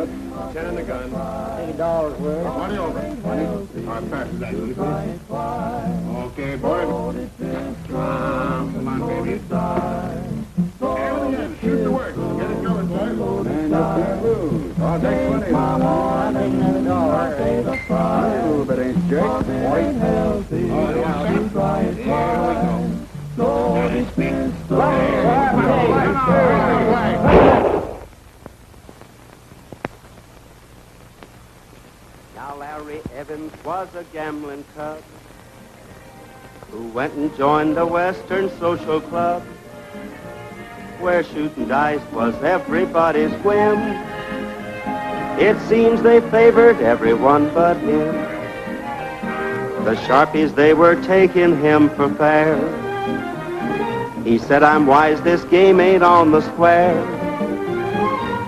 it. 10 in the gun. $80 worth. 20 over. 20. All right, pass it that, will you, please? Okay, boy. Come on, baby. Everything in. Shoot the work. Get it going, boys. And you can't lose. I'll take 20. I take another dollar. A little bit, ain't Jake? 40. Oh, yeah. Here we go. Now Larry Evans was a gambling cub who went and joined the Western Social Club, where shooting dice was everybody's whim. It seems they favored everyone but him. The Sharpies, they were taking him for fair. He said, I'm wise, this game ain't on the square.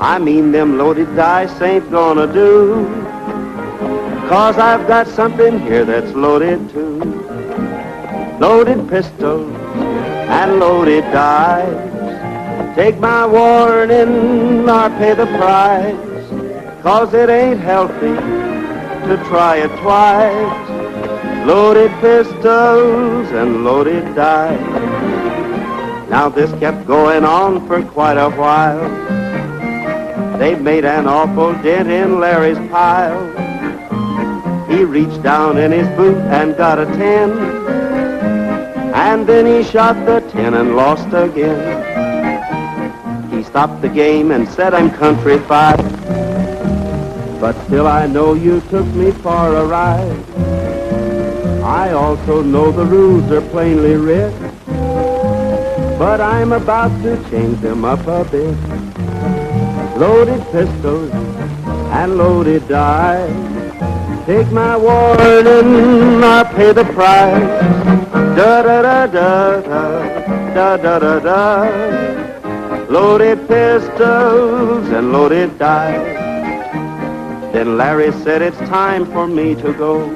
I mean, them loaded dice ain't gonna do, 'cause I've got something here that's loaded too. Loaded pistols and loaded dice. Take my warning or pay the price, 'cause it ain't healthy to try it twice. Loaded pistols and loaded dice. Now this kept going on for quite a while. They made an awful dent in Larry's pile. He reached down in his boot and got a 10, and then he shot the 10 and lost again. He stopped the game and said, I'm countrified, but still I know you took me for a ride. I also know the rules are plainly writ, but I'm about to change them up a bit. Loaded pistols and loaded dice. Take my warning or pay the price. Da-da-da-da-da-da-da-da-da. Loaded pistols and loaded dice. Then Larry said, it's time for me to go,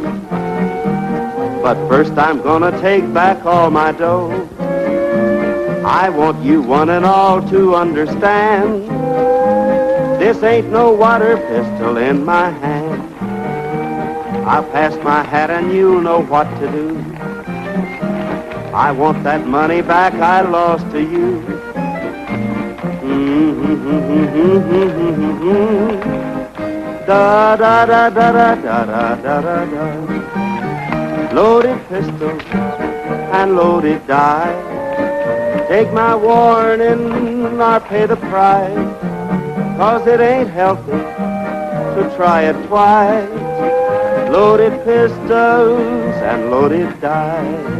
but first I'm gonna take back all my dough. I want you one and all to understand, this ain't no water pistol in my hand. I'll pass my hat and you'll know what to do. I want that money back I lost to you. Da da da da da da da da da. Loaded pistols and loaded dice. Take my warning or pay the price, 'cause it ain't healthy to try it twice. Loaded pistols and loaded dice.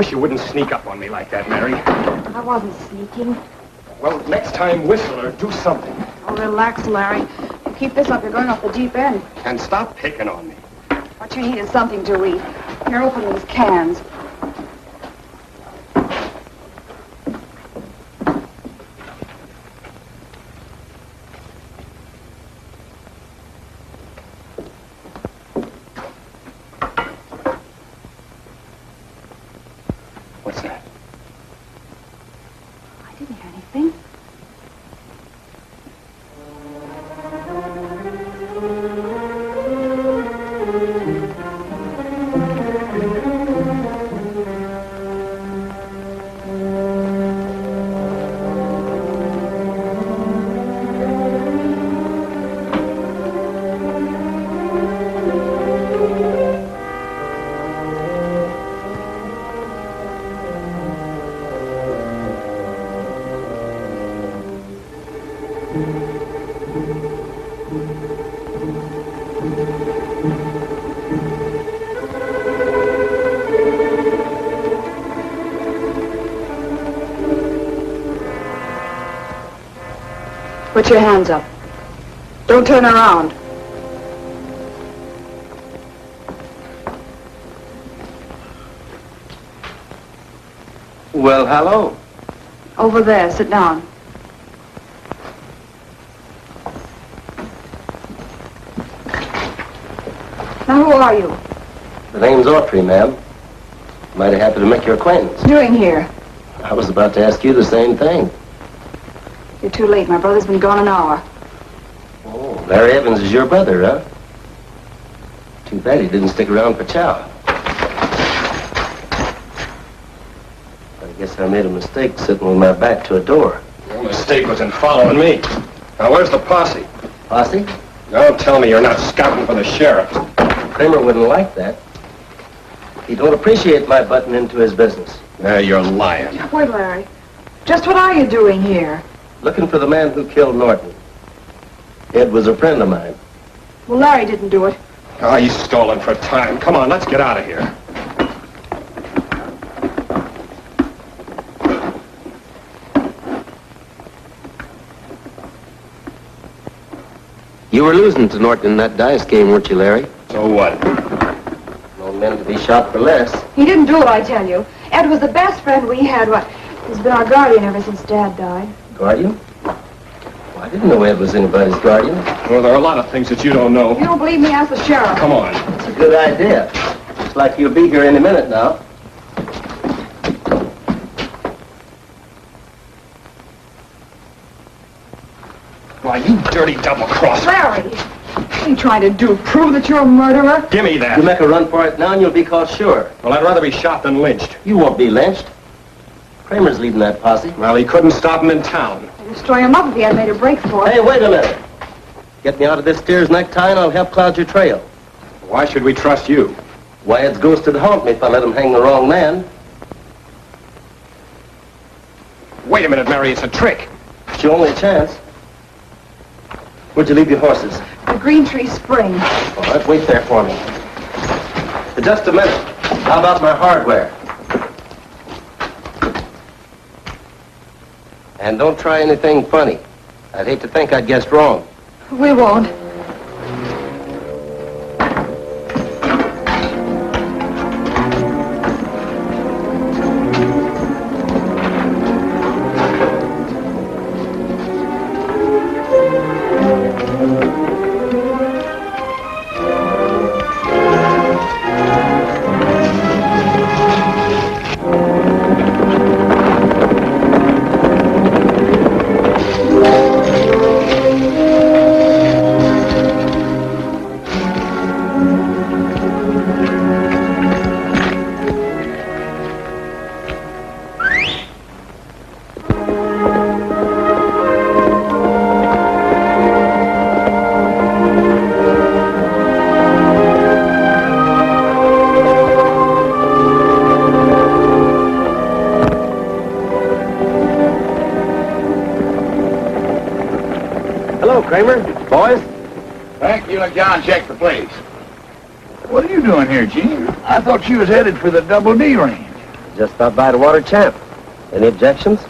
You wouldn't sneak up on me like that, Mary. I wasn't sneaking. Well, next time, whistle or do something. Oh, relax, Larry. You Keep this up, you're going off the deep end. And stop picking on me. What you need is something to eat. Here, open these cans. What's that? I didn't hear anything. Put your hands up. Don't turn around. Well, hello. Over there, sit down. Now, who are you? The name's Autry, ma'am. Mighty happy to make your acquaintance. What are you doing here? I was about to ask you the same thing. You're too late. My brother's been gone an hour. Oh, Larry Evans is your brother, huh? Too bad he didn't stick around for chow. I guess I made a mistake sitting with my back to a door. Your mistake was in following me. Now, where's the posse? Posse? Don't tell me you're not scouting for the sheriff. Kramer wouldn't like that. He don't appreciate my butting into his business. Now, you're lying. Wait, Larry. Just what are you doing here? Looking for the man who killed Norton. Ed was a friend of mine. Well, Larry didn't do it. Oh, you stalling for time. Come on, let's get out of here. You were losing to Norton in that dice game, weren't you, Larry? So what? No men to be shot for less. He didn't do it, I tell you. Ed was the best friend we had. He's been our guardian ever since Dad died. Guardian? Well, I didn't know Ed was anybody's guardian. Well, there are a lot of things that you don't know. If you don't believe me, ask the sheriff. Come on. It's a good idea. Looks like you'll be here any minute now. Why, you dirty double-crosser. Larry! What are you trying to do? Prove that you're a murderer? Give me that. You make a run for it now and you'll be caught sure. Well, I'd rather be shot than lynched. You won't be lynched. Kramer's leading that posse. Well, he couldn't stop him in town. I'd destroy him up if he had made a break for it. Hey, wait a minute. Get me out of this steer's necktie and I'll help cloud your trail. Why should we trust you? Why, Ed's ghost would haunt me if I let him hang the wrong man. Wait a minute, Mary, it's a trick. It's your only chance. Where'd you leave your horses? The Green Tree Spring. All right, wait there for me. Just a minute. How about my hardware? And don't try anything funny. I'd hate to think I'd guessed wrong. We won't. Kramer, boys. Thank you, John. Check the place. What are you doing here, Gene? I thought you was headed for the Double D range. Just stopped by to water champ. Any objections?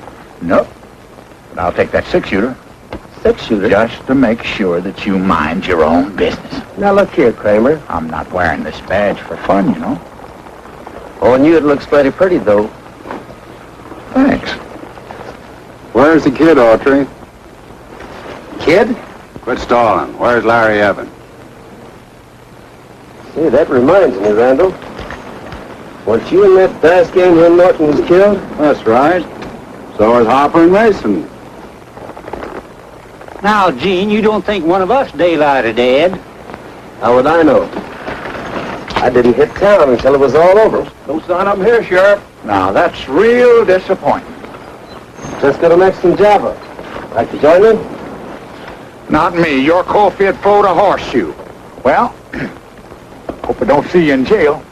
Nope. But I'll take that 6-shooter. six-shooter. Just to make sure that you mind your own business. Now, look here, Kramer. I'm not wearing this badge for fun, you know. On you, it looks mighty pretty, though. Thanks. Where's the kid, Autry? Kid? Quit stalling. Where's Larry Evans? Say, that reminds me, Randall. Weren't you in that dice game when Norton was killed? That's right. So is Hopper and Mason. Now, Gene, you don't think one of us daylighted Ed? How would I know? I didn't hit town until it was all over. No sign up here, Sheriff. Now, that's real disappointing. Just got a Mexican Java. Like to join me? Not me. Your coffee had throwed a horseshoe. Well, hope I don't see you in jail.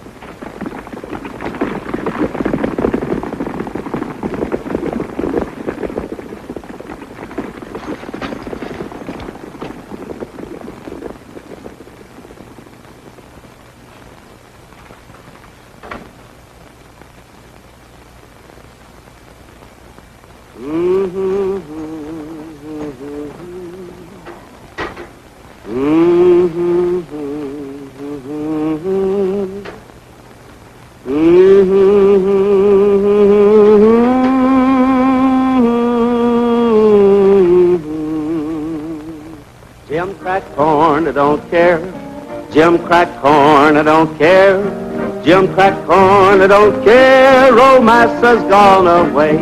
Jim crack corn, I don't care. Jim crack corn, I don't care. Jim crack corn, I don't care. Old Massa's gone away.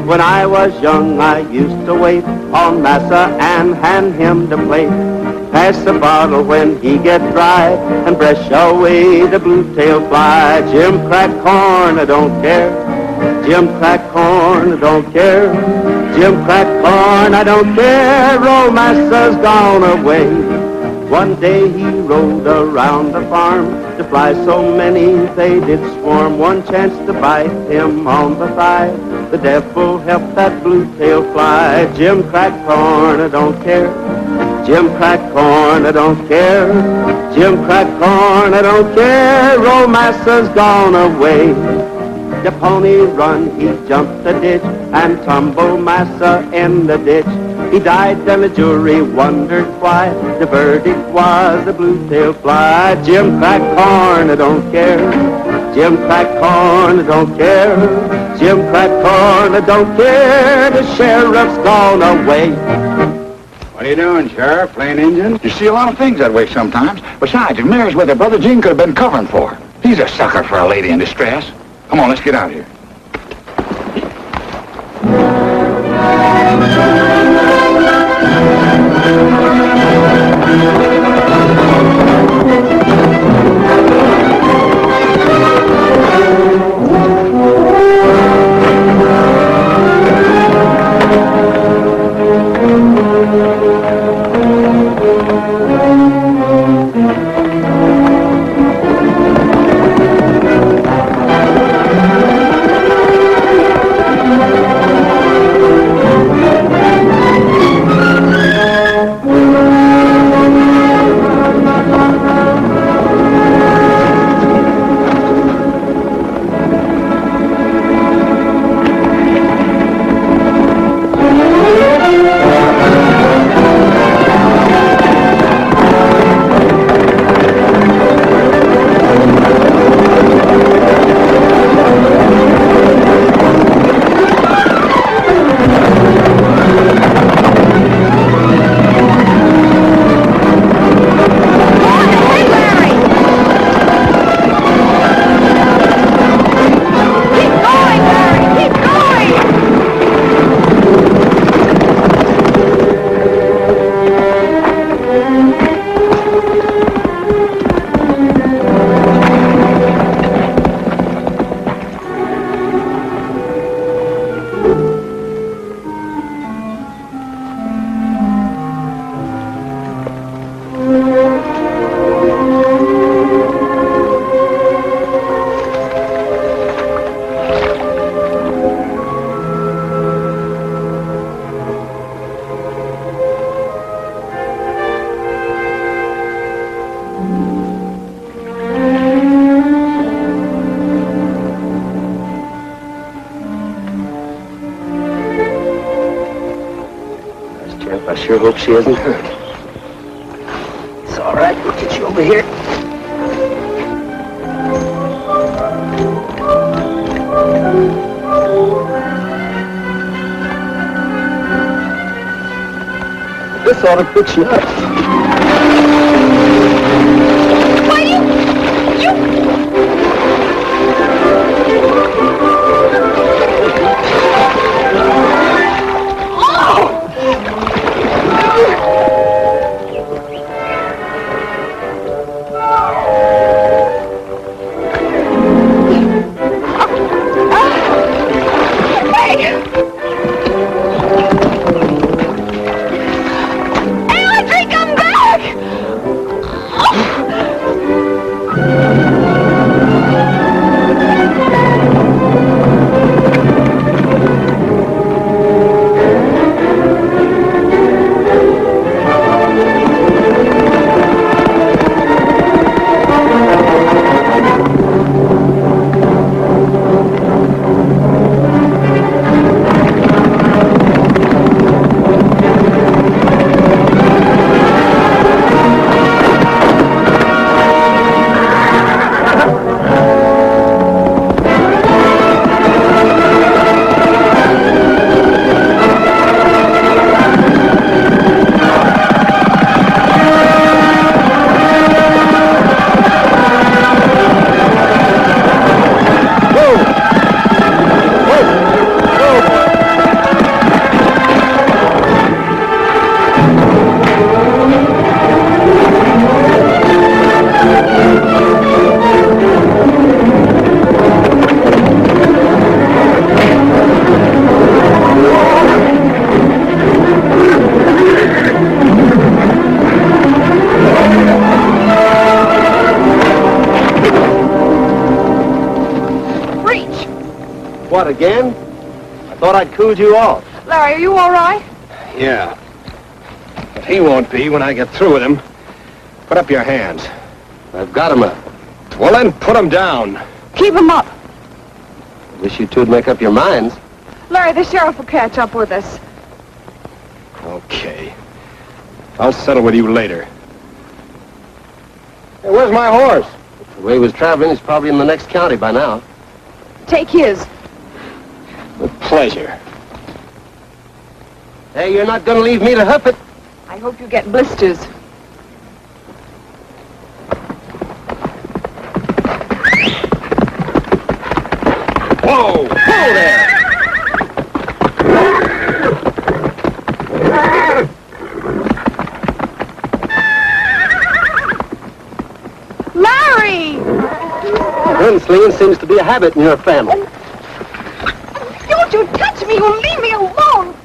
When I was young, I used to wait on Massa and hand him the plate. Pass the bottle when he get dry and brush away the blue-tailed fly. Jim crack corn, I don't care. Jim crack corn, I don't care. Jim crack corn, I don't care. Old Massa's gone away. One day he rode around the farm. The flies so many they did swarm. One chance to bite him on the thigh. The devil helped that blue-tailed fly. Jim crack corn, I don't care. Jim crack corn, I don't care. Jim crack corn, I don't care. Old Massa's gone away. The pony run, he jumped the ditch and tumbled Massa in the ditch. He died and the jury wondered why. The verdict was the blue-tailed fly. Jim crack corn, I don't care. Jim crack corn, I don't care. Jim crack corn, I don't care. The sheriff's gone away. What are you doing, Sheriff? Playing Indian? You see a lot of things that way sometimes. Besides, if Mary's with her brother, Gene could have been covering for her. He's a sucker for a lady in distress. Come on, let's get out of here. sure hope she isn't hurt. It's all right. We'll get you over here. This ought to put you up. Why, you... What, again? I thought I'd cooled you off. Larry, are you all right? Yeah. But he won't be when I get through with him. Put up your hands. I've got him up. Well, then put him down. Keep him up. Wish you two'd make up your minds. Larry, the sheriff will catch up with us. Okay. I'll settle with you later. Hey, where's my horse? The way he was traveling, he's probably in the next county by now. Take his. With pleasure. Hey, you're not going to leave me to hoof it. I hope you get blisters. Whoa! Whoa there! Larry! Gunslinging seems to be a habit in your family. Don't you touch me! You'll leave me alone!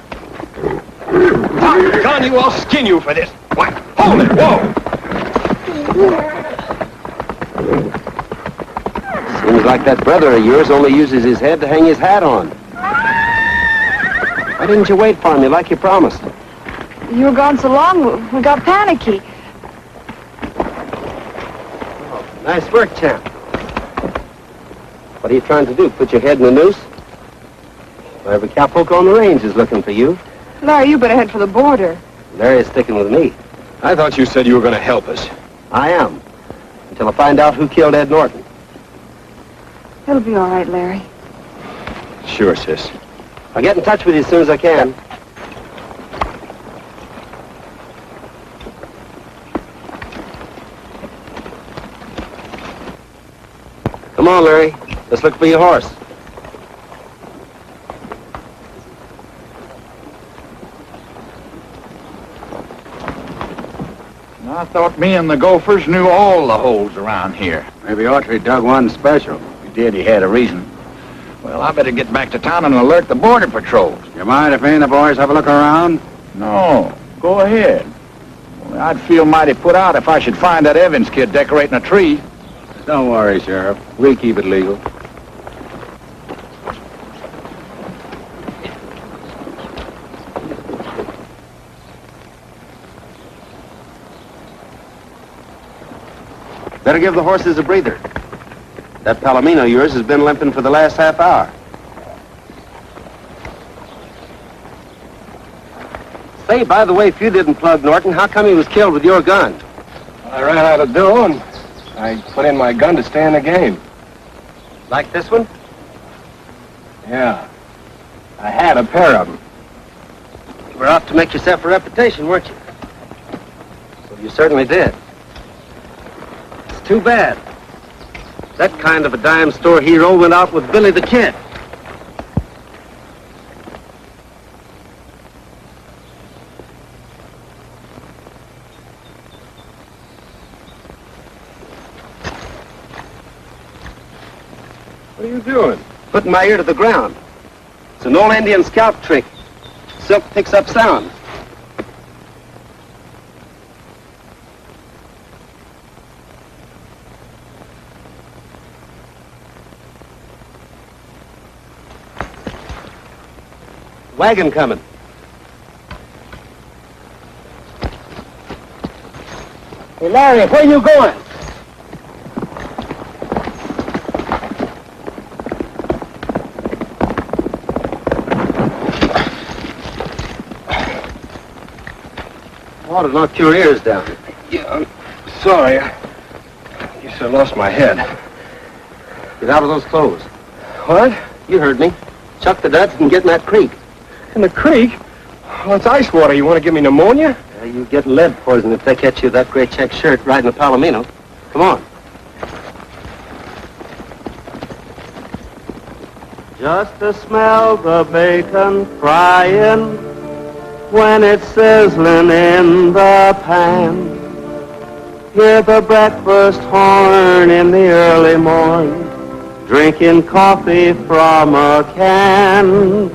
Doggone you, I'll skin you for this. What? Hold it! Whoa! Seems like that brother of yours only uses his head to hang his hat on. Why didn't you wait for me like you promised? You were gone so long, we got panicky. Oh, nice work, champ. What are you trying to do, put your head in the noose? Well, every cowpoke on the range is looking for you. Larry, you better head for the border. Larry is sticking with me. I thought you said you were going to help us. I am. Until I find out who killed Ed Norton. It'll be all right, Larry. Sure, sis. I'll get in touch with you as soon as I can. Come on, Larry. Let's look for your horse. I thought me and the Gophers knew all the holes around here. Maybe Autry dug one special. He did, he had a reason. Well, I better get back to town and alert the border patrols. You mind if me and the boys have a look around? No, go ahead. Well, I'd feel mighty put out if I should find that Evans kid decorating a tree. Don't worry, Sheriff. We'll keep it legal. Better give the horses a breather. That Palomino of yours has been limping for the last half hour. Say, Hey, by the way, if you didn't plug Norton, how come he was killed with your gun? I ran out of dough, and I put in my gun to stay in the game. Like this one? Yeah. I had a pair of them. You were out to make yourself a reputation, weren't you? Well, you certainly did. It's too bad. That kind of a dime store hero went out with Billy the Kid. What are you doing? Putting my ear to the ground. It's an old Indian scalp trick. Silk picks up sound. Wagon coming. Hey, Larry, where you going? I ought to knock your ears down. Yeah, I'm sorry. I guess I lost my head. Get out of those clothes. What? You heard me. Chuck the duds and get in that creek. In the creek? Well, it's ice water. You want to give me pneumonia? You get lead poison if they catch you with that gray check shirt riding a palomino. Come on. Just to smell the bacon frying when it's sizzling in the pan. Hear the breakfast horn in the early morn, drinking coffee from a can.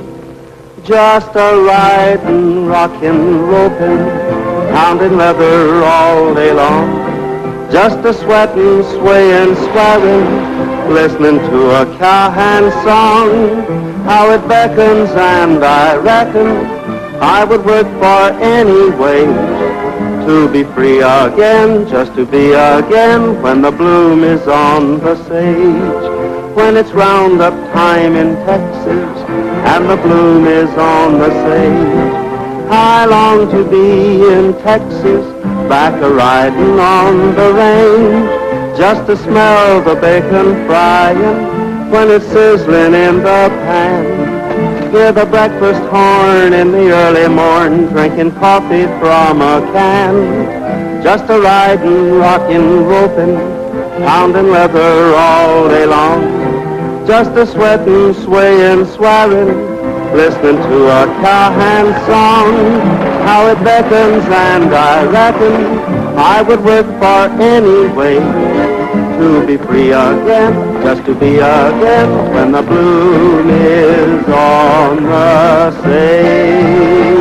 Just a riding, rocking, roping, pounding leather all day long. Just a sweating, swaying, swearing, listening to a cowhand song. How it beckons, and I reckon I would work for any wage to be free again, just to be again when the bloom is on the sage. When it's roundup time in Texas and the bloom is on the sage. I long to be in Texas, back a-riding on the range, just to smell the bacon frying when it's sizzling in the pan. Hear the breakfast horn in the early morn, drinking coffee from a can. Just a riding, rocking, roping, pounding leather all day long. Just a sweating, swaying, swearing, listening to a cowhand song. How it beckons, and I reckon I would work for any wage to be free again, just to be again when the bloom is on the sage.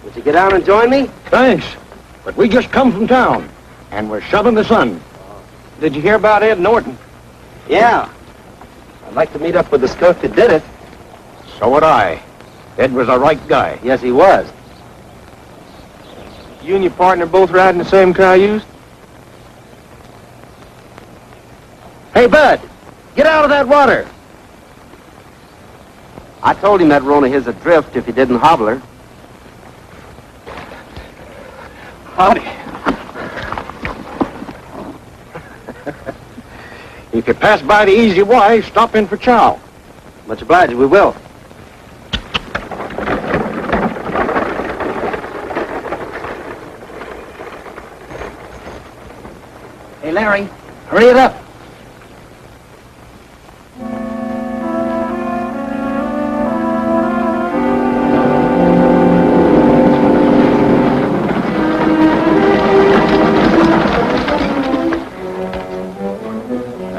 Would you get down and join me? Thanks. But we just come from town, and we're shoving the sun. Did you hear about Ed Norton? Yeah. I'd like to meet up with the skunk that did it. So would I. Ed was the right guy. Yes, he was. You and your partner both riding the same cayuse? Hey, Bud, get out of that water. I told him that Rona his adrift if he didn't hobble her. Howdy. If you pass by the Easy Y, stop in for chow. Much obliged, we will. Hey, Larry, hurry it up.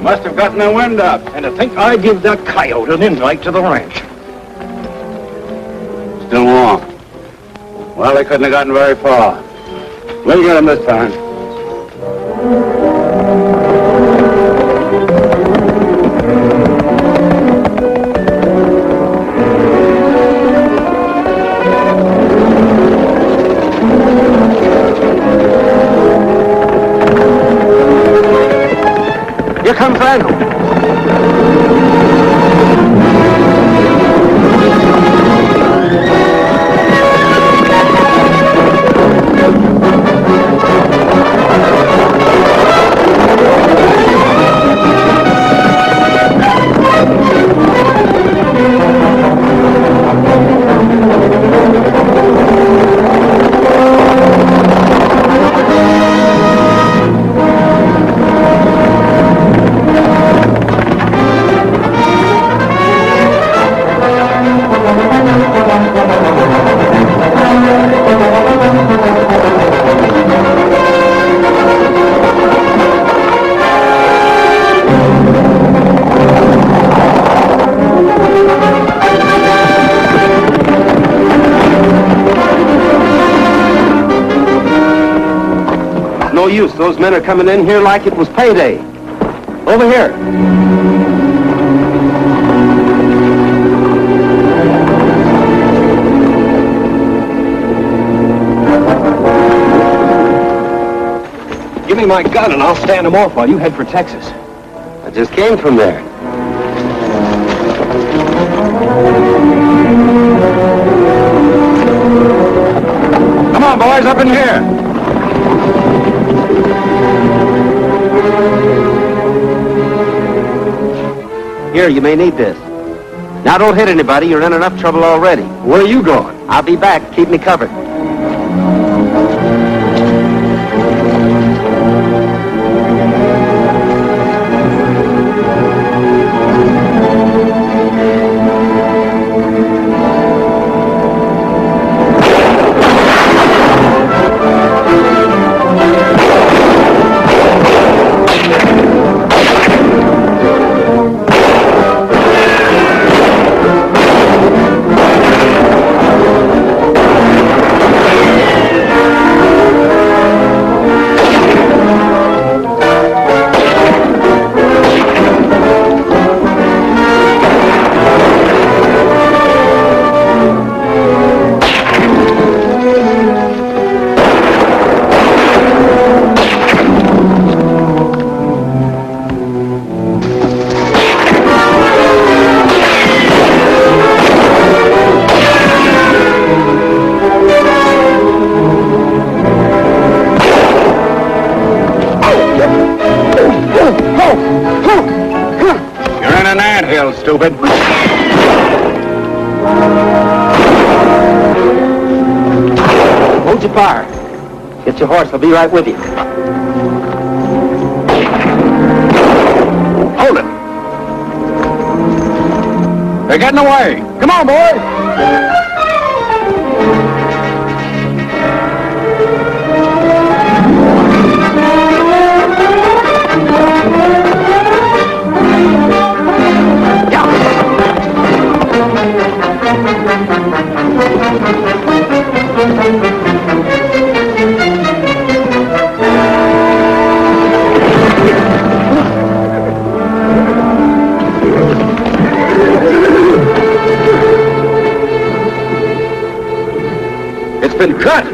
Must have gotten the wind up. And to think I give that coyote an invite to the ranch. Still warm. Well, they couldn't have gotten very far. We'll get them this time. Here comes Randall. Yost, those men are coming in here like it was payday. Over here. Give me my gun and I'll stand them off while you head for Texas. I just came from there. Come on, boys, up in here. Here, you may need this. Now, don't hit anybody. You're in enough trouble already. Where are you going? I'll be back. Keep me covered. Stupid. Hold your fire. Get your horse. I'll be right with you. Hold it. They're getting away. Come on, boys. It's been cut.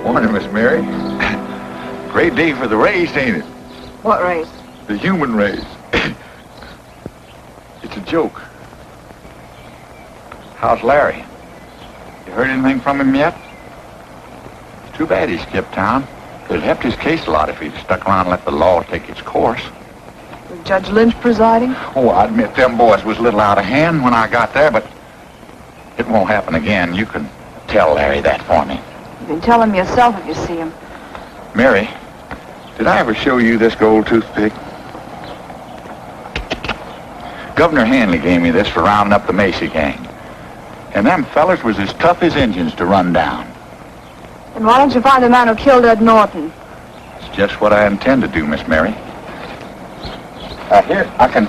Morning, Miss Mary. Great day for the race, ain't it? What race? The human race. It's a joke. How's Larry? You heard anything from him yet? It's too bad he skipped town. Could have helped his case a lot if he'd stuck around and let the law take its course. Was Judge Lynch presiding? Oh, I admit them boys was a little out of hand when I got there, but it won't happen again. You can tell Larry that for me. You can tell him yourself if you see him. Mary, did I ever show you this gold toothpick? Governor Hanley gave me this for rounding up the Macy gang. And them fellers was as tough as Injuns to run down. Then why don't you find the man who killed Ed Norton? It's just what I intend to do, Miss Mary. Here, I can...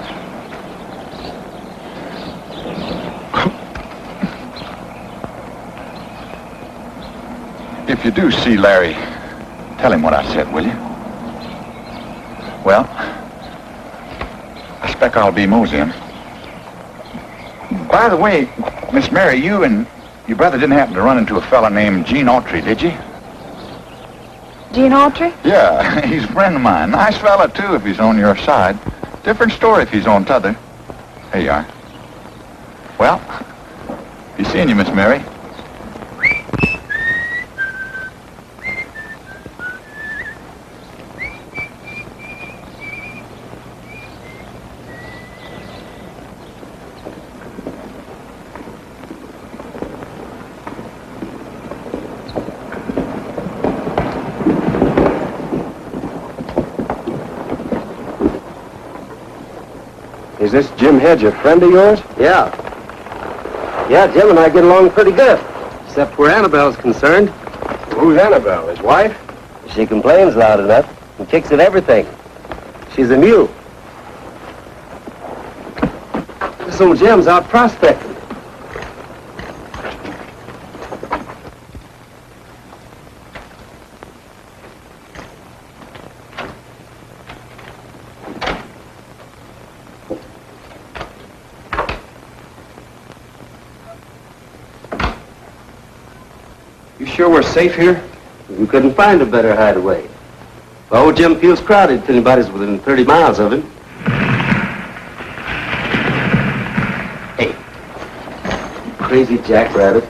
If you do see Larry, tell him what I said, will you? Well, I expect I'll be moseying. By the way, Miss Mary, you and your brother didn't happen to run into a fella named Gene Autry, did you? Gene Autry? Yeah, he's a friend of mine. Nice fella, too, if he's on your side. Different story if he's on t'other. There you are. Well, be seeing you, Miss Mary. Is this Jim Hedge a friend of yours? Yeah. Yeah, Jim and I get along pretty good. Except where Annabelle's concerned. Who's Annabelle, his wife? She complains loud enough and kicks at everything. She's a mule. This old Jim's out prospecting. You sure we're safe here? We couldn't find a better hideaway. Well, old Jim feels crowded till anybody's within 30 miles of him. Hey, crazy jackrabbit.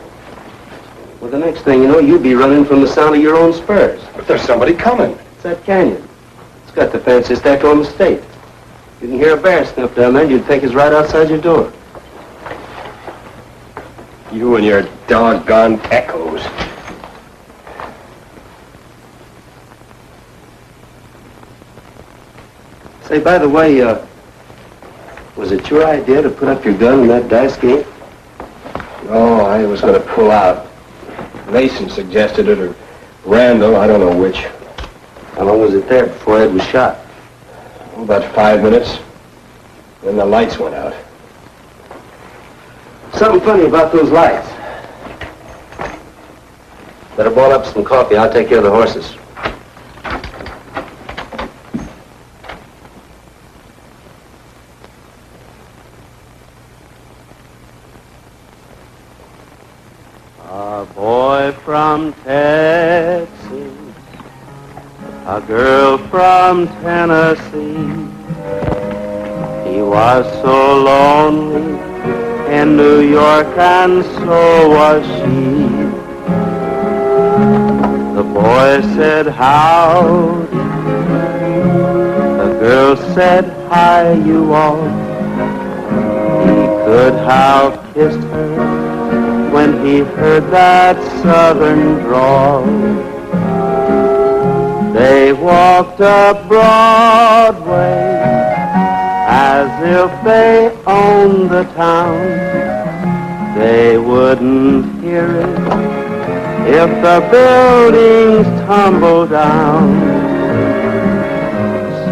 Well, the next thing you know, you'll be running from the sound of your own spurs. But there's somebody coming. It's that canyon. It's got the fanciest echo in the state. You can hear a bear sniff down there, and you'd think it's right outside your door. You and your doggone echoes. Say, by the way, was it your idea to put up your gun in that dice game? No, I was going to pull out. Mason suggested it, or Randall, I don't know which. How long was it there before Ed was shot? About 5 minutes. Then the lights went out. Something funny about those lights. Better boil up some coffee. I'll take care of the horses. A boy from Texas, a girl from Tennessee. He was so lonely in New York, and so was she. The boy said howdy, the girl said hi, you all. He could have kissed her when he heard that southern drawl. They walked up Broadway as if they owned the town. They wouldn't hear it if the buildings tumble down.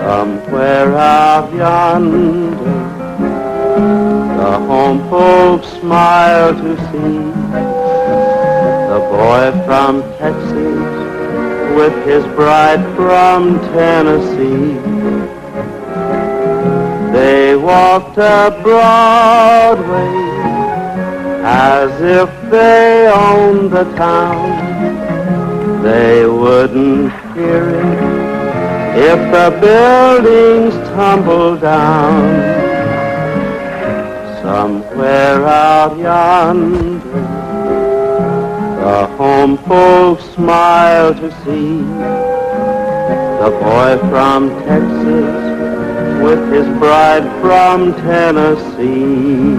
Somewhere out yonder, the home folks smile to see the boy from Texas with his bride from Tennessee. They walked up Broadway as if they owned the town. They wouldn't hear it if the buildings tumble down. Somewhere out yonder, the home folks smile to see the boy from Texas with his bride from Tennessee.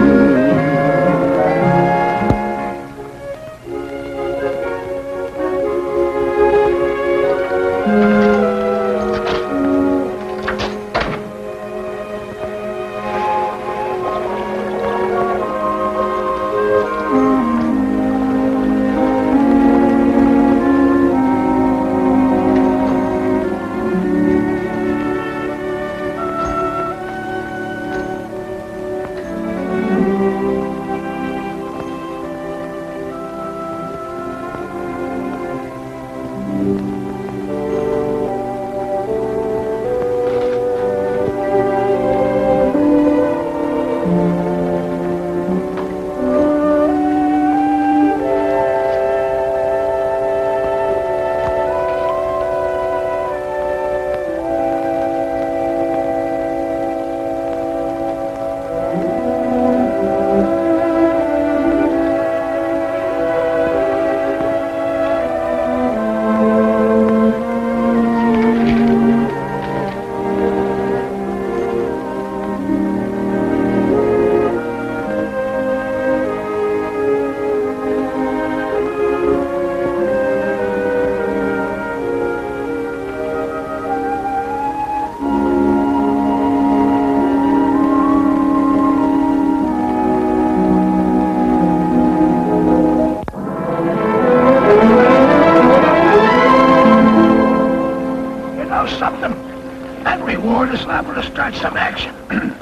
want some action.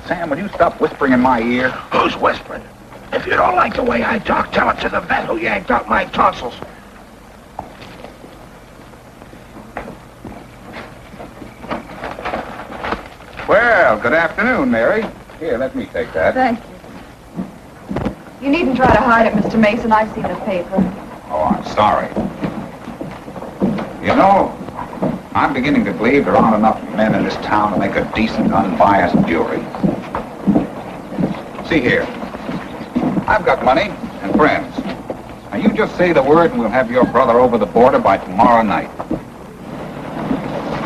Sam, will you stop whispering in my ear? Who's whispering? If you don't like the way I talk, tell it to the vet who yanked out my tonsils. Well, good afternoon, Mary. Here, let me take that. Thank you. You needn't try to hide it, Mr. Mason. I've seen the paper. Oh, I'm sorry. You know, I'm beginning to believe there aren't enough men in this town to make a decent, unbiased jury. See here. I've got money and friends. Now, you just say the word and we'll have your brother over the border by tomorrow night.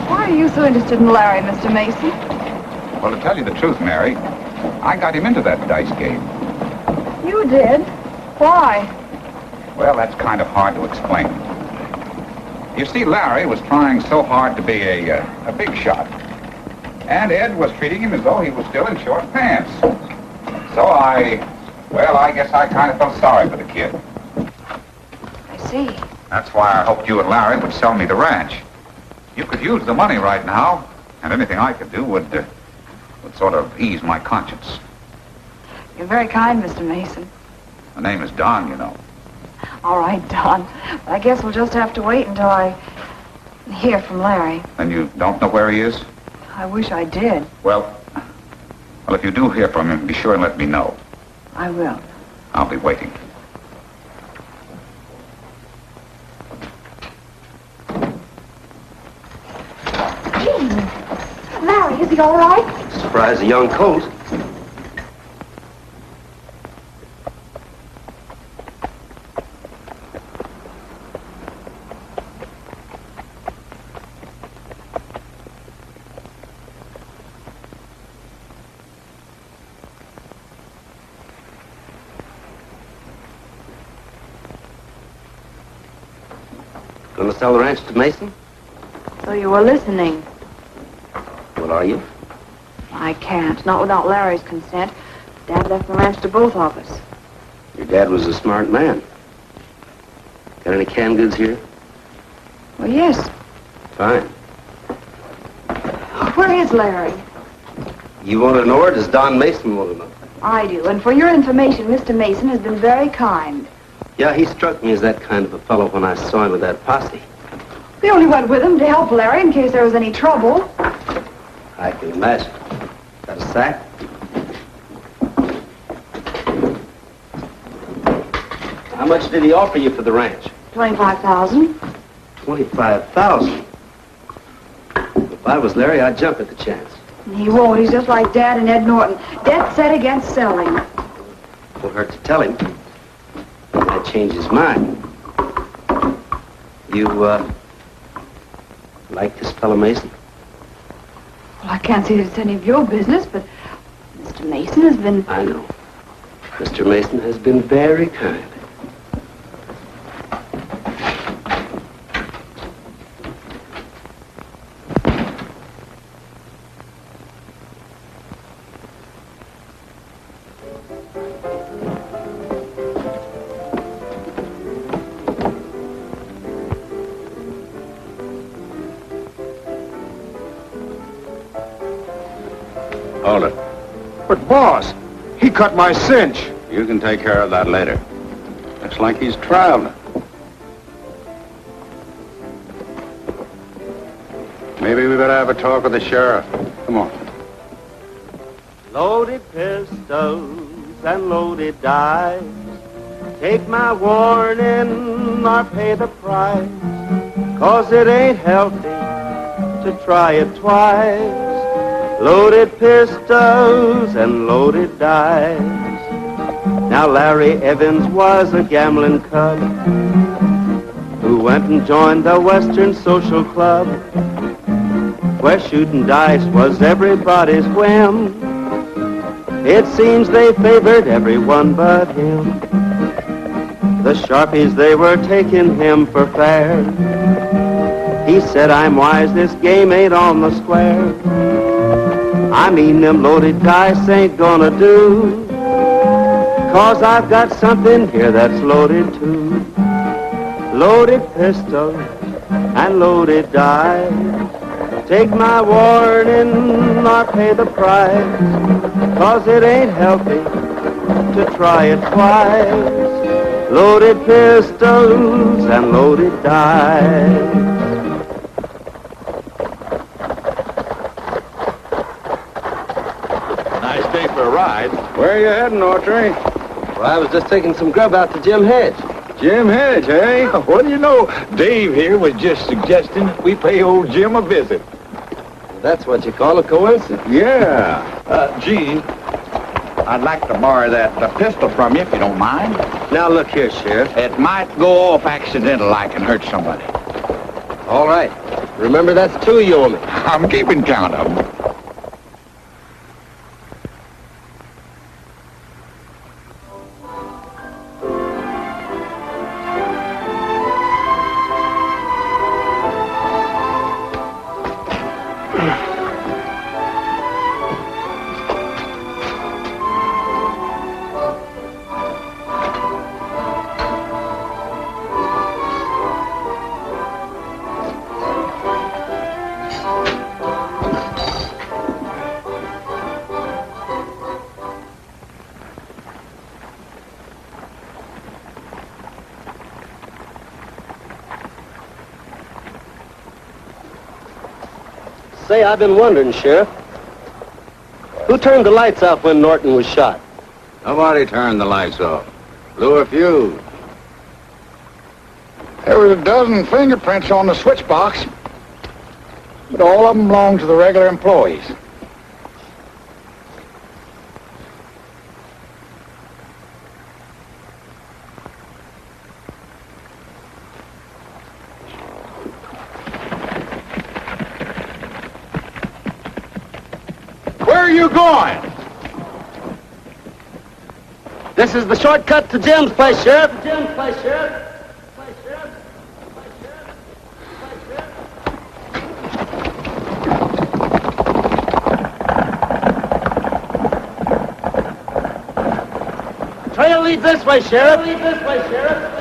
Why are you so interested in Larry, Mr. Mason? Well, to tell you the truth, Mary, I got him into that dice game. You did? Why? Well, that's kind of hard to explain. You see, Larry was trying so hard to be a big shot. And Ed was treating him as though he was still in short pants. So I guess I kind of felt sorry for the kid. I see. That's why I hoped you and Larry would sell me the ranch. You could use the money right now, and anything I could do would sort of ease my conscience. You're very kind, Mr. Mason. My name is Don, you know. All right, Don. I guess we'll just have to wait until I hear from Larry. And you don't know where he is? I wish I did. Well, if you do hear from him, be sure and let me know. I will. I'll be waiting. Larry, is he all right? Surprise a young colt. Gonna sell the ranch to Mason? So you were listening. What are you? I can't. Not without Larry's consent. Dad left the ranch to both of us. Your dad was a smart man. Got any canned goods here? Well, yes. Fine. Where is Larry? You want to know, or does Don Mason want to know? I do. And for your information, Mr. Mason has been very kind. Yeah, he struck me as that kind of a fellow when I saw him with that posse. We only went with him to help Larry in case there was any trouble. I can imagine. Got a sack? How much did he offer you for the ranch? $25,000. $25,000. If I was Larry, I'd jump at the chance. He won't. He's just like Dad and Ed Norton. Dead set against selling. Won't hurt to tell him. He might change his mind. You, like this fellow Mason? Well, I can't see that it's any of your business, but Mr. Mason has been... I know. Mr. Mason has been very kind. Hold it. But, boss, he cut my cinch. You can take care of that later. Looks like he's traveling. Maybe we better have a talk with the sheriff. Come on. Loaded pistols and loaded dice. Take my warning or pay the price. 'Cause it ain't healthy to try it twice. Loaded pistols and loaded dice. Now Larry Evans was a gambling cub who went and joined the Western Social Club, where shooting dice was everybody's whim. It seems they favored everyone but him. The Sharpies, they were taking him for fair. He said, I'm wise, this game ain't on the square. I mean, them loaded dice ain't gonna do, 'cause I've got something here that's loaded too. Loaded pistols and loaded dice. Take my warning or pay the price, 'cause it ain't healthy to try it twice. Loaded pistols and loaded dice. Nice day for a ride. Where are you heading, Autry? Well, I was just taking some grub out to Jim Hedge. Jim Hedge, eh? What do you know? Dave here was just suggesting we pay old Jim a visit. That's what you call a coincidence. Yeah. Gee, I'd like to borrow that pistol from you if you don't mind. Now, look here, Sheriff. It might go off accidental like and hurt somebody. All right. Remember, that's 2 you owe me. I'm keeping count of them. Say, I've been wondering, Sheriff. Who turned the lights off when Norton was shot? Nobody turned the lights off. Blew a fuse. There was a dozen fingerprints on the switch box, but all of them belonged to the regular employees. Where are you going? This is the shortcut to Jim's place, Sheriff. Jim's place, Sheriff. Trail leads this way, Sheriff. Leads this way, Sheriff.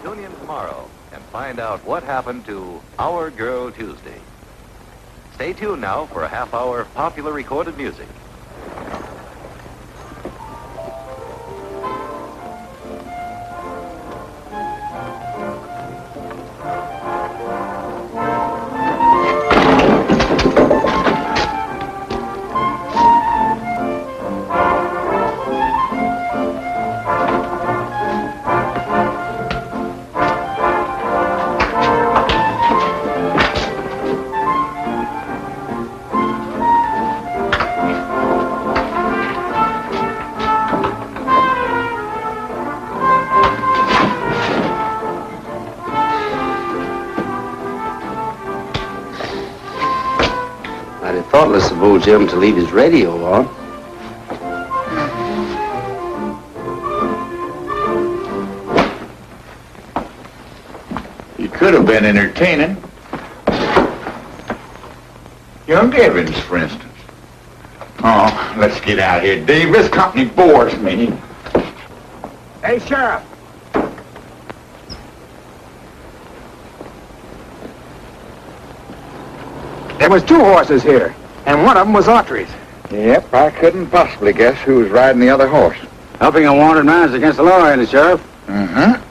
Tune in tomorrow and find out what happened to Our Girl Tuesday. Stay tuned now for a half hour of popular recorded music. Thoughtless of old Jim to leave his radio on. You could have been entertaining. Young Evans, for instance. Oh, let's get out of here, Dave. This company bores me. Hey, Sheriff. There was 2 horses here, and one of them was Autry's. Yep, I couldn't possibly guess who was riding the other horse. Helping a wanted man is against the law, ain't it, Sheriff? Mm-hmm.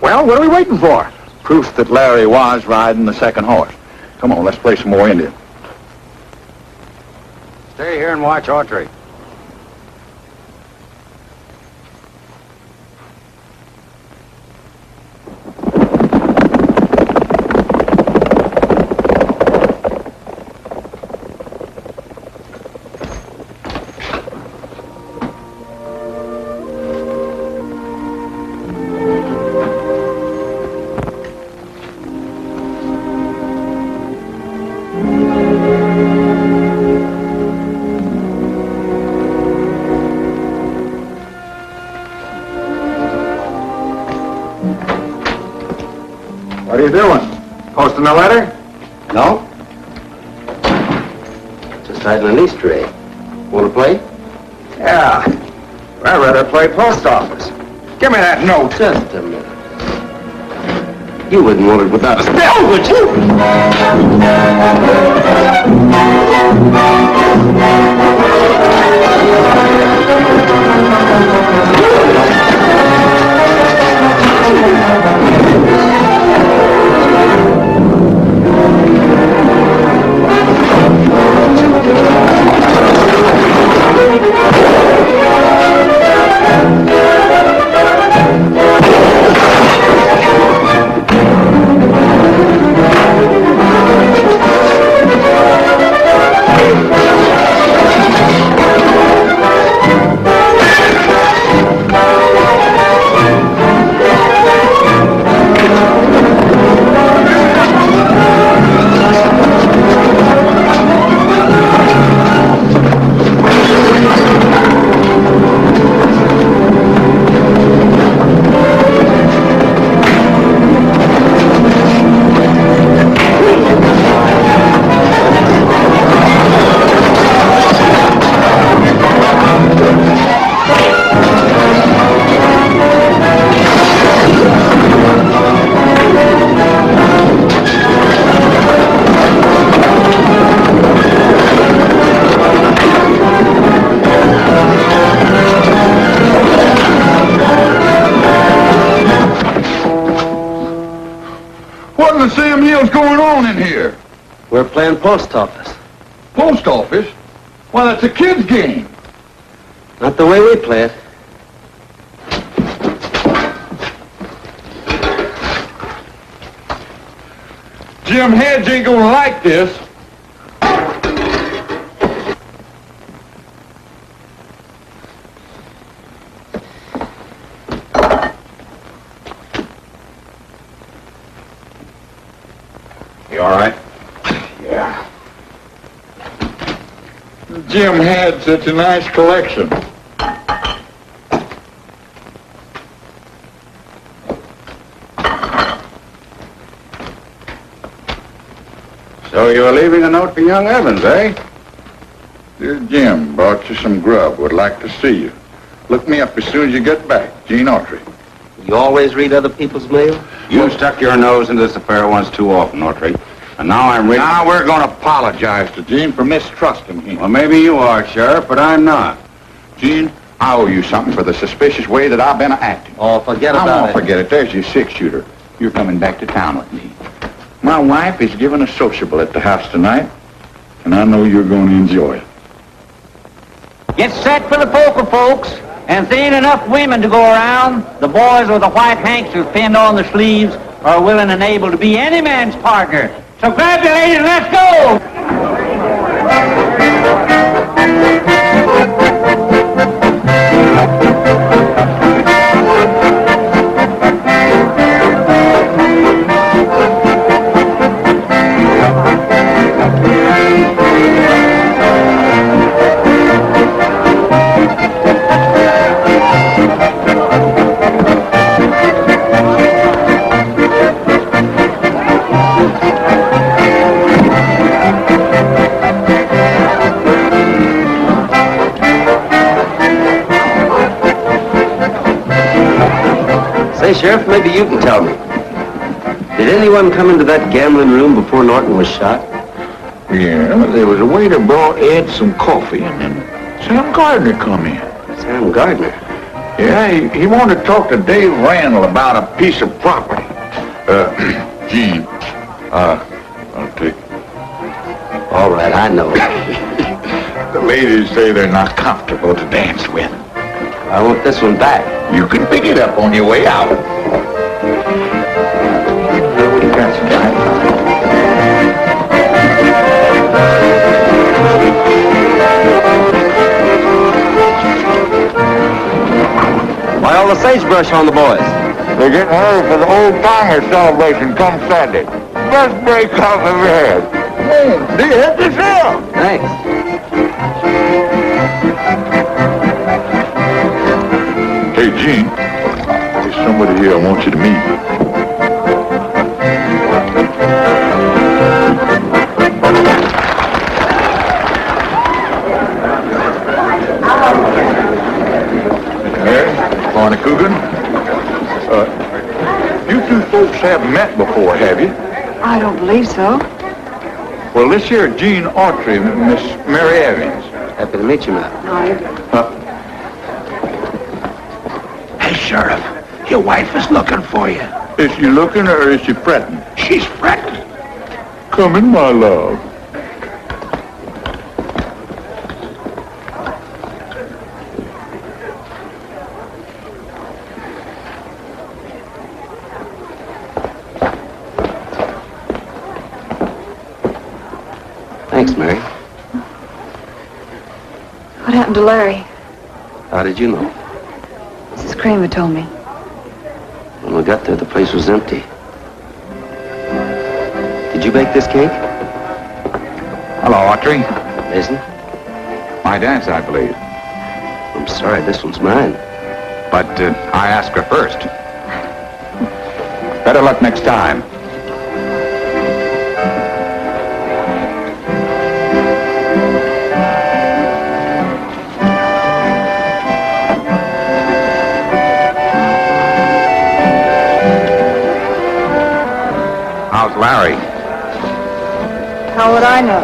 Well, what are we waiting for? Proof that Larry was riding the second horse. Come on, let's play some more Indian. Stay here and watch Autry. What are you doing? Posting a letter? No? Just hiding an Easter egg. Want to play? Yeah. I'd rather play post office. Give me that note. Just a minute. You wouldn't want it without a spell, would you? We're playing post office. Post office? Well, that's a kid's game. Not the way we play it. Jim Heads ain't gonna like this. You all right? Yeah. Jim had such a nice collection. So you're leaving a note for young Evans, eh? Dear Jim, brought you some grub. Would like to see you. Look me up as soon as you get back. Gene Autry. You always read other people's mail? You stuck your nose into this affair once too often, Autry. And now I'm ready. Now we're going to apologize to Gene for mistrusting him. Well, maybe you are, Sheriff, but I'm not. Gene, I owe you something for the suspicious way that I've been acting. Oh, forget I about won't it. forget it. There's your six-shooter. You're coming back to town with me. My wife is giving a sociable at the house tonight, and I know you're going to enjoy it. Get set for the poker, folks. And if there ain't enough women to go around, the boys with the white handkerchiefs pinned on their sleeves are willing and able to be any man's partner. So grab your ladies and let's go! Say, Sheriff, maybe you can tell me. Did anyone come into that gambling room before Norton was shot? Yeah, there was a waiter brought Ed some coffee, and then Sam Gardner come in. Sam Gardner? Yeah, he wanted to talk to Dave Randall about a piece of property. Gene, I'll take it. All right, I know. The ladies say they're not comfortable to dance with. I want this one back. You can pick it up on your way out. That's right. Why all the sagebrush on the boys? They're getting ready for the old-timer celebration come Saturday. Let's break off of your head. Do you hit yourself? Thanks. Hey, Gene, there's somebody here I want you to meet. before, have you? I don't believe so. Well, this here Jean Autry, Miss Mary Evans. Happy to meet you, ma'am. Hey, Sheriff, your wife is looking for you. Is she looking or is she fretting? She's fretting. Come in, my love. Thanks, Mary. What happened to Larry? How did you know? Mrs. Kramer told me. When we got there, the place was empty. Did you bake this cake? Hello, Autry. Mason? My dance, I believe. I'm sorry, this one's mine. But I asked her first. Better luck next time. How's Larry? How would I know?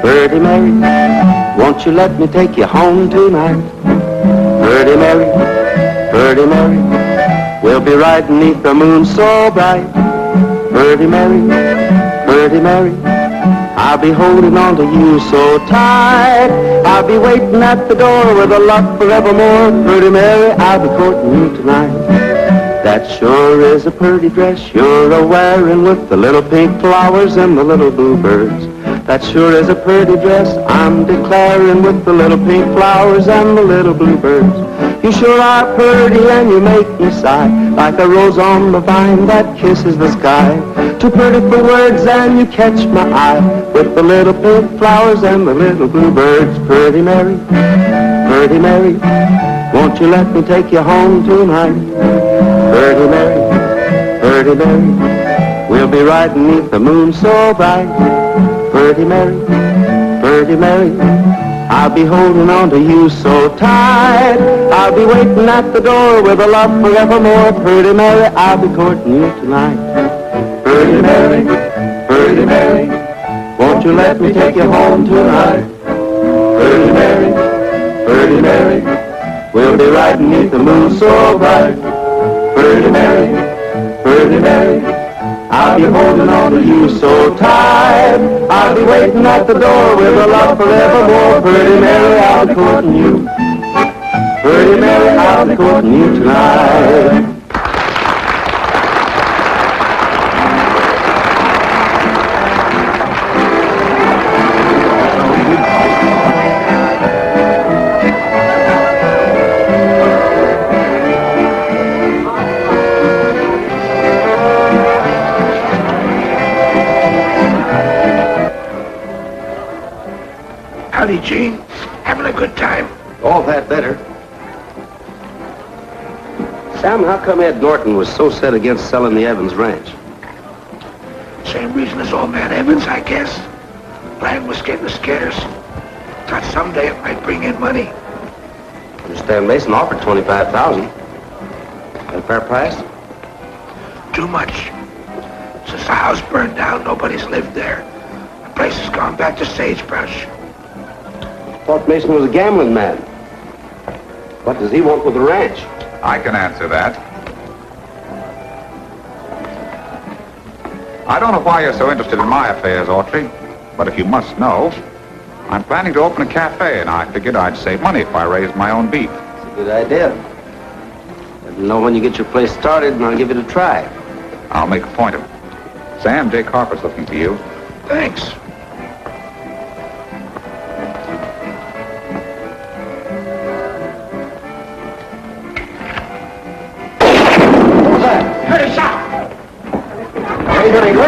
Birdie Mary, won't you let me take you home tonight? Birdie Mary, we'll be riding 'neath the moon so bright. Birdie Mary, I'll be holding on to you so tight. I'll be waiting at the door with a love forevermore. Birdie Mary, I'll be courting you tonight. That sure is a pretty dress you're a-wearing with the little pink flowers and the little bluebirds. That sure is a pretty dress I'm declaring with the little pink flowers and the little bluebirds. You sure are pretty and you make me sigh like a rose on the vine that kisses the sky. Too pretty for words and you catch my eye with the little pink flowers and the little bluebirds. Birdie Mary, won't you let me take you home tonight? Birdie Mary, we'll be riding 'neath the moon so bright. Birdie Mary, I'll be holding on to you so tight. I'll be waiting at the door with a love forevermore. Birdie Mary, I'll be courting you tonight. Birdie Mary, won't you let me take you home tonight? Birdie Mary, we'll be riding 'neath the moon so bright. Birdie Mary, I'll be holding on to you so tight. I'll be waiting at the door with a love forevermore. Birdie Mary, I'll be courting you. Birdie Mary, I'll be courting you tonight. Howdy, Gene. Having a good time? All that better. Sam, how come Ed Norton was so set against selling the Evans ranch? Same reason as old man Evans, I guess. Land was getting scarce. Thought someday it might bring in money. I understand Mason offered $25,000. At a fair price? Too much. Since the house burned down, nobody's lived there. The place has gone back to sagebrush. I thought Mason was a gambling man. What does he want with the ranch? I can answer that. I don't know why you're so interested in my affairs, Autry, but if you must know, I'm planning to open a cafe, and I figured I'd save money if I raised my own beef. It's a good idea. Let me know when you get your place started, and I'll give it a try. I'll make a point of it. Sam, Jake Harper's looking for you. Thanks.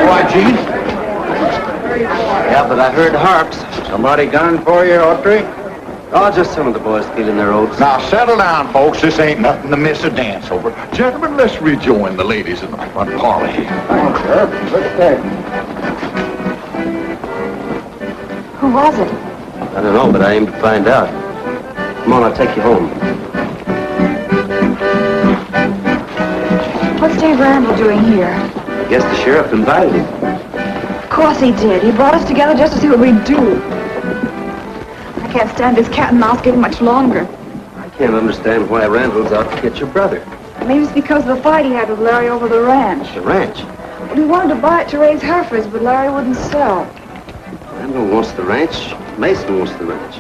What, Gene? Yeah, but I heard harps. Somebody gun for you, Autry? Oh, just some of the boys feeling their oats. Now, settle down, folks. This ain't nothing to miss a dance over. Gentlemen, let's rejoin the ladies in the front parlor here. Thanks, sir. Look at that. Who was it? I don't know, but I aim to find out. Come on, I'll take you home. What's Dave Randall doing here? I guess the sheriff invited him. Of course he did. He brought us together just to see what we'd do. I can't stand this cat and mouse game much longer. I can't understand why Randall's out to get your brother. Maybe it's because of the fight he had with Larry over the ranch. The ranch? Well, he wanted to buy it to raise heifers, but Larry wouldn't sell. Randall wants the ranch. Mason wants the ranch.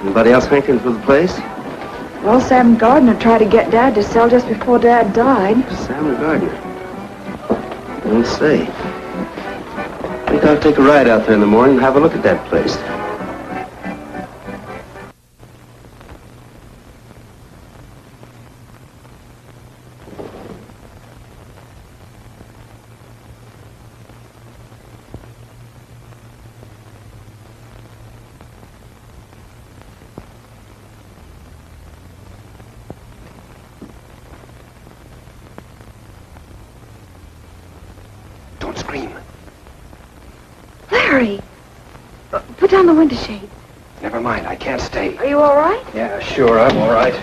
Anybody else hankering for the place? Well, Sam Gardner tried to get Dad to sell just before Dad died. Sam Gardner. Let's see. I think I'll take a ride out there in the morning and have a look at that place. Don't scream. Larry! Put down the window shade. Never mind, I can't stay. Are you all right? Yeah, sure, I'm all right.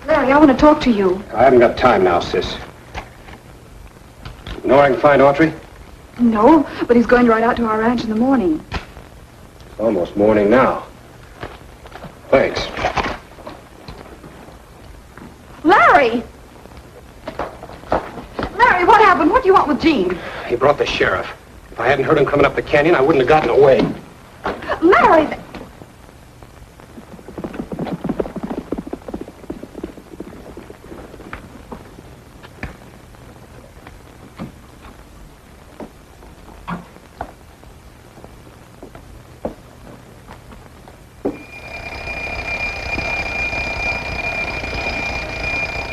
Larry, I want to talk to you. I haven't got time now, sis. You know where I can find Autry? No, but he's going to ride out to our ranch in the morning. It's almost morning now. Thanks. Larry! Larry, what happened? What do you want with Jean? He brought the sheriff. If I hadn't heard him coming up the canyon, I wouldn't have gotten away. Larry!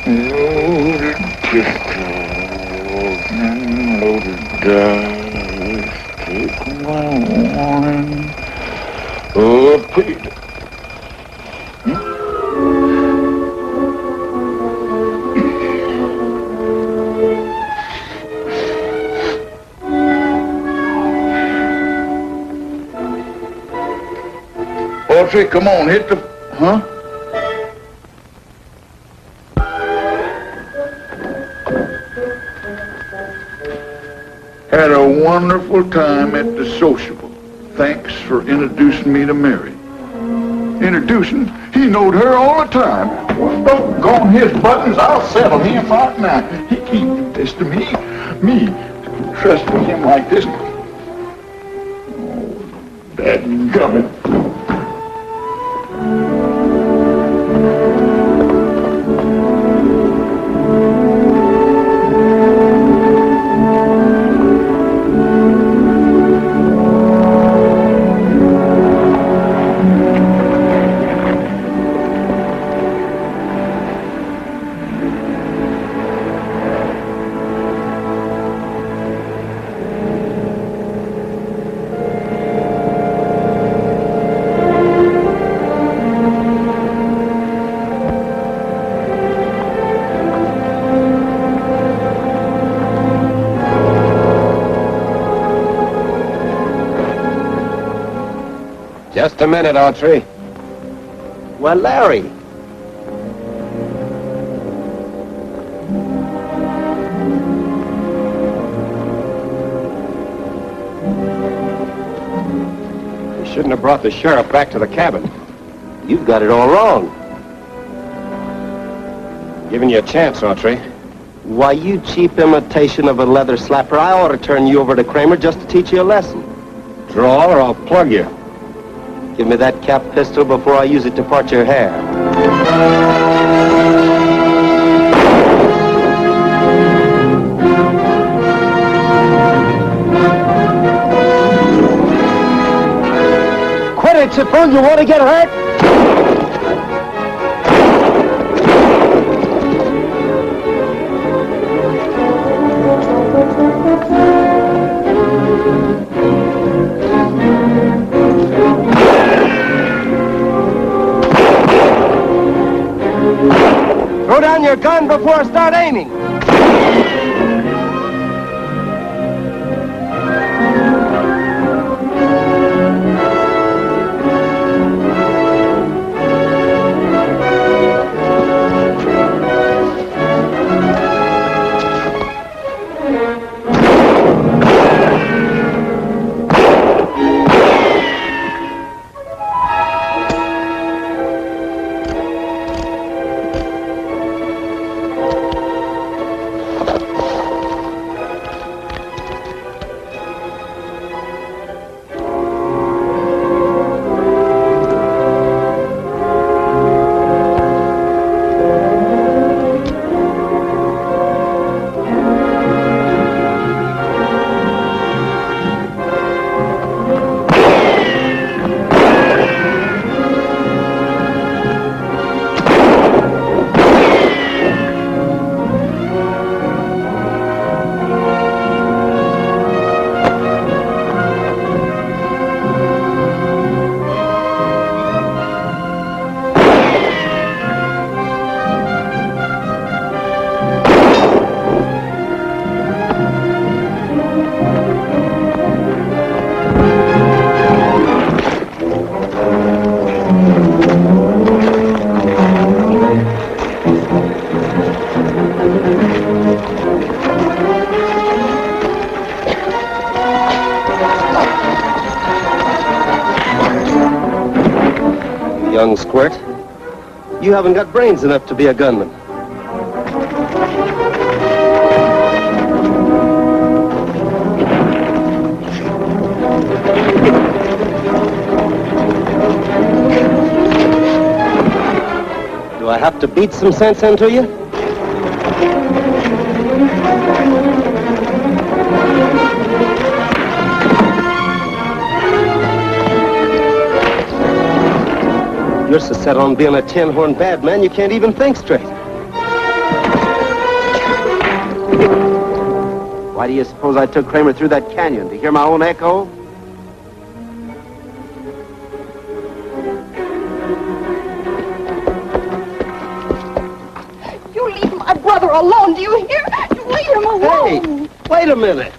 Loaded pistols and loaded dice, take my warning. Oh, Pete. Autry, come on, hit the... Huh? Had a wonderful time at the sociable. Thanks for introducing me to Mary. Introducing? He knowed her all the time. Well, don't go on his buttons. I'll settle him right now. He can't do this to me. Me, trusting him like this. Oh, dadgummit. Just a minute, Autry. Well, Larry. You shouldn't have brought the sheriff back to the cabin. You've got it all wrong. Giving you a chance, Autry. Why, you cheap imitation of a leather slapper, I ought to turn you over to Kramer just to teach you a lesson. Draw or I'll plug you. Give me that cap pistol before I use it to part your hair. it, Chipmunk. You want to get hurt? Throw down your gun before I start aiming. Young squirt, you haven't got brains enough to be a gunman. Do I have to beat some sense into you? You're so set on being a tin-horn bad man, you can't even think straight. Why do you suppose I took Kramer through that canyon? To hear my own echo? You leave my brother alone, do you hear? You leave him alone. Hey, wait a minute.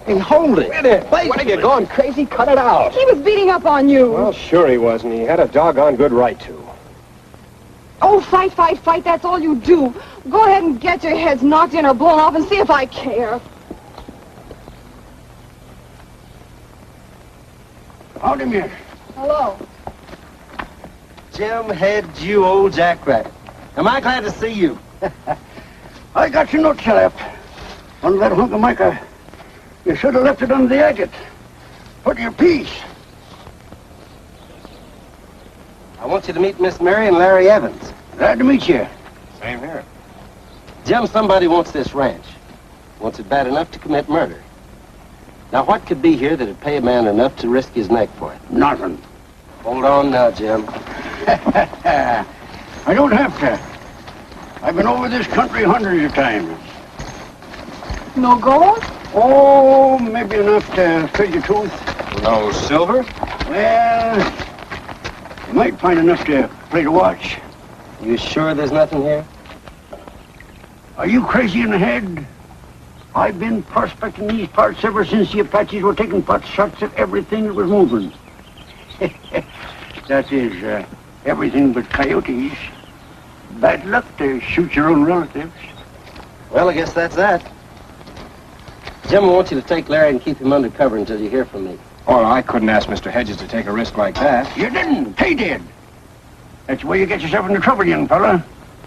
Hey, hold it. Wait, what are you going crazy? Cut it out. He was beating up on you. Well, sure he was, and he had a doggone good right to. Oh, fight, fight, fight. That's all you do. Go ahead and get your heads knocked in or blown off and see if I care. Howdy, miss. Hello. Jim Head, you old jackrabbit. Am I glad to see you? I got your notes left. On that hunk of mica. You should have left it under the agate. Put your piece. I want you to meet Miss Mary and Larry Evans. Glad to meet you. Same here. Jim, somebody wants this ranch. Wants it bad enough to commit murder. Now, what could be here that'd pay a man enough to risk his neck for it? Nothing. Hold on now, Jim. I don't have to. I've been over this country hundreds of times. No gold? Oh, maybe enough to fill your tooth. No silver? Well, you might find enough to play the watch. You sure there's nothing here? Are you crazy in the head? I've been prospecting these parts ever since the Apaches were taking pot shots at everything that was moving. That is, everything but coyotes. Bad luck to shoot your own relatives. Well, I guess that's that. Jim, I want you to take Larry and keep him under cover until you hear from me. Oh, I couldn't ask Mr. Hedges to take a risk like that. You didn't. He did. That's the way you get yourself into trouble, young fella.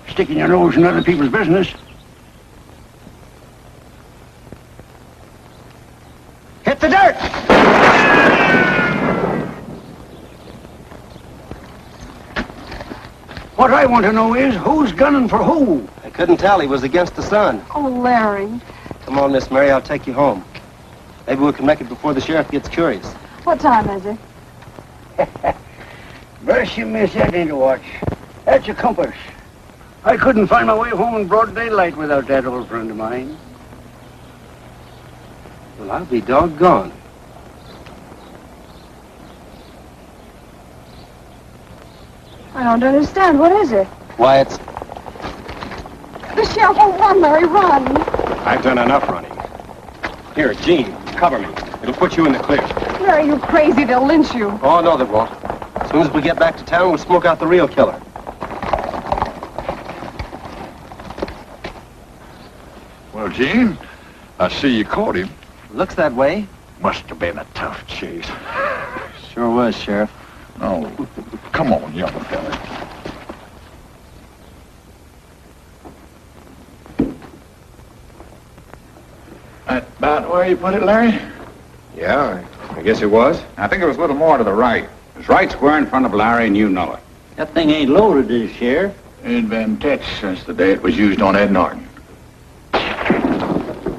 Sticking your nose in other people's business. Hit the dirt! What I want to know is, who's gunning for who? I couldn't tell. He was against the sun. Oh, Larry. Come on, Miss Mary. I'll take you home. Maybe we can make it before the sheriff gets curious. What time is it? Bless you, miss, that ain't a watch. That's a compass. I couldn't find my way home in broad daylight without that old friend of mine. Well, I'll be doggone. I don't understand. What is it? Why, it's... The sheriff won't run, Larry, run. I've done enough running. Here, Jean, cover me. It'll put you in the clear. Larry, you're crazy. They'll lynch you. Oh, no, they won't. As soon as we get back to town, we'll smoke out the real killer. Well, Gene, I see you caught him. Looks that way. Must have been a tough chase. Sure was, Sheriff. Oh, come on, young fella. That about where you put it, Larry? Yeah, I guess it was. I think it was a little more to the right. It was right square in front of Larry, and you know it. That thing ain't loaded, is it, Sheriff? Ain't been touched since the day it was used on Ed Norton.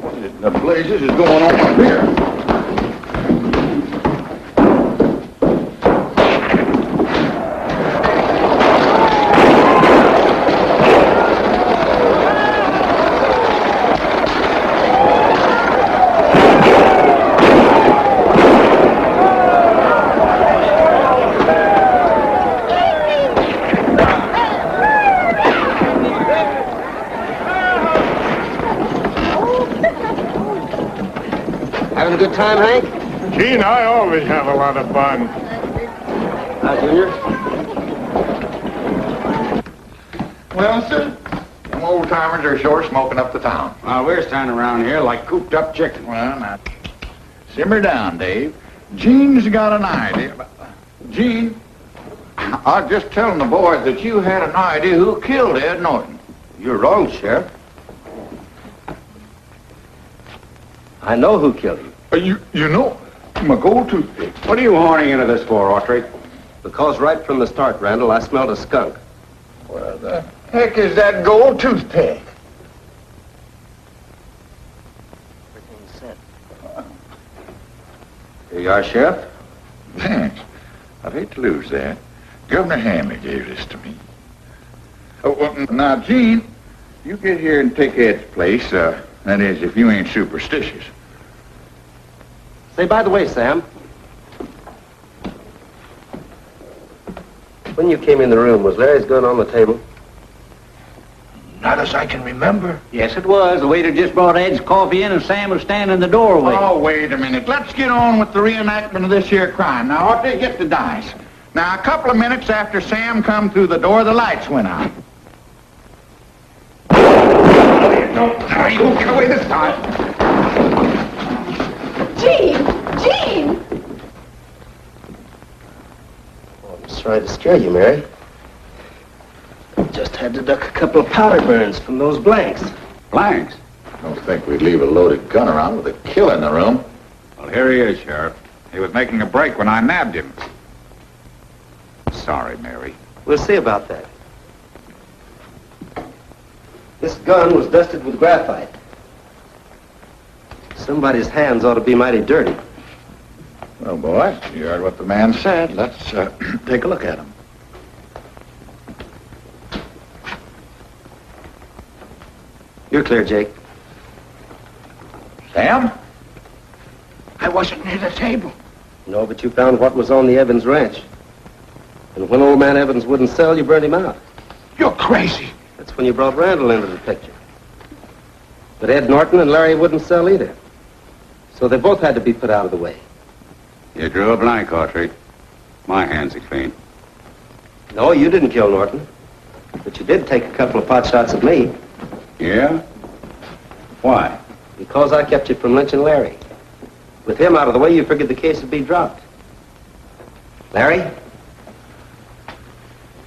What in the blazes is going on up here? Having a good time, Hank? Gene, I always have a lot of fun. Hi, Junior. Well, sir, them old-timers are sure smoking up the town. Well, we're standing around here like cooped-up chickens. Well, now, simmer down, Dave. Gene's got an idea. Gene, I was just telling the boys that you had an idea who killed Ed Norton. You're wrong, Sheriff. I know who killed him. You know, my gold toothpick. What are you horning into this for, Autry? Because right from the start, Randall, I smelled a skunk. Well, the heck is that gold toothpick? Everything's set. Here you are, Sheriff. Thanks. I'd hate to lose that. Governor Hamley gave this to me. Oh, well, now, Gene, you get here and take Ed's place. That is, if you ain't superstitious. Say, by the way, Sam, when you came in the room, was Larry's gun on the table? Not as I can remember. Yes, it was. The waiter just brought Ed's coffee in and Sam was standing in the doorway. Oh, wait a minute. Let's get on with the reenactment of this here crime. Now, Autry, get the dice. Now, a couple of minutes after Sam come through the door, the lights went out. No, you won't get away this time. Gene! Gene! Oh, I'm sorry to scare you, Mary. Just had to duck a couple of powder burns from those blanks. Blanks? I don't think we'd leave a loaded gun around with a killer in the room. Well, here he is, Sheriff. He was making a break when I nabbed him. Sorry, Mary. We'll see about that. This gun was dusted with graphite. Somebody's hands ought to be mighty dirty. Well, boys, you heard what the man said. Let's take a look at him. You're clear, Jake. Sam? I wasn't near the table. No, but you found what was on the Evans ranch. And when old man Evans wouldn't sell, you burned him out. You're crazy. That's when you brought Randall into the picture. But Ed Norton and Larry wouldn't sell either. So they both had to be put out of the way. You drew a blank, Autry. My hands are clean. No, you didn't kill Norton. But you did take a couple of pot shots at me. Yeah? Why? Because I kept you from lynching Larry. With him out of the way, you figured the case would be dropped. Larry?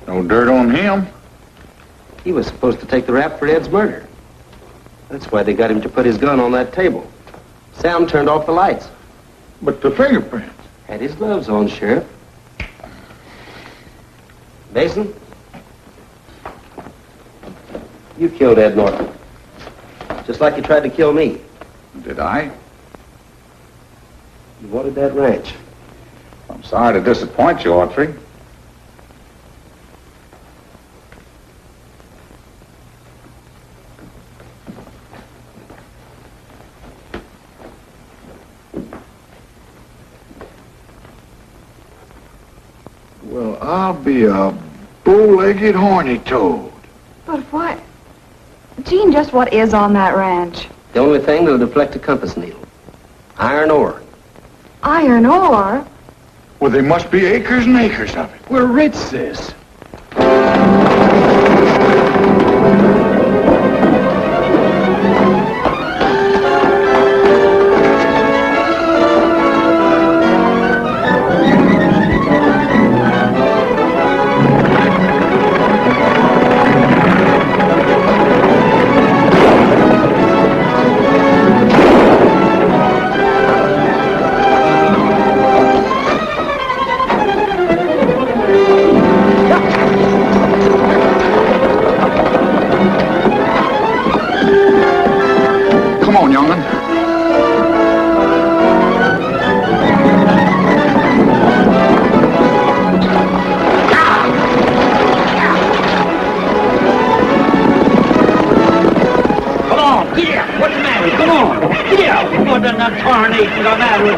No dirt on him. He was supposed to take the rap for Ed's murder. That's why they got him to put his gun on that table. Sam turned off the lights. But the fingerprints. Had his gloves on, Sheriff. Mason? You killed Ed Norton. Just like you tried to kill me. Did I? You wanted that ranch. I'm Sorry to disappoint you, Autry. Well, I'll be a bow-legged horny toad. But what? Gene, just what is on that ranch? The only thing that'll deflect a compass needle. Iron ore. Iron ore? Well, there must be acres and acres of it. We're rich, sis.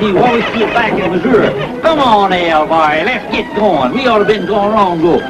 Always see it back in Missouri. Come on, Elvira, let's get going. We ought to have been going long ago.